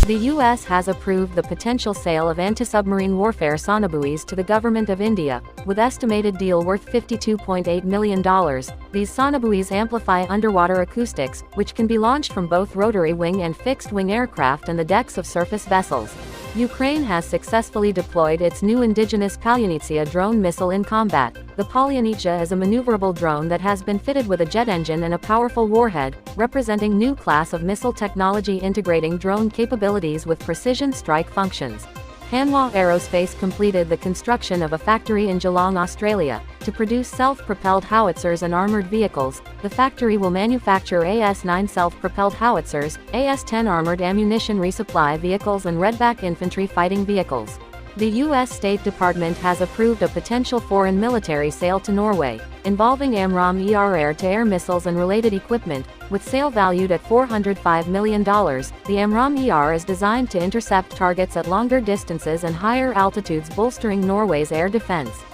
The U.S. has approved the potential sale of anti-submarine warfare Sonobuoys to the government of India, with estimated deal worth $52.8 million. These Sonobuoys amplify underwater acoustics, which can be launched from both rotary wing and fixed-wing aircraft and the decks of surface vessels. Ukraine has successfully deployed its new indigenous Palianytsia drone missile in combat. The Palianytsia is a maneuverable drone that has been fitted with a jet engine and a powerful warhead, representing new class of missile technology integrating drone capabilities with precision strike functions. Hanwha Aerospace completed the construction of a factory in Geelong, Australia, to produce self-propelled howitzers and armoured vehicles. The factory will manufacture AS-9 self-propelled howitzers, AS-10 armoured ammunition resupply vehicles and Redback infantry fighting vehicles. The U.S. State Department has approved a potential foreign military sale to Norway, involving AMRAAM-ER air-to-air missiles and related equipment, with sale valued at $405 million. The AMRAAM-ER is designed to intercept targets at longer distances and higher altitudes, bolstering Norway's air defense.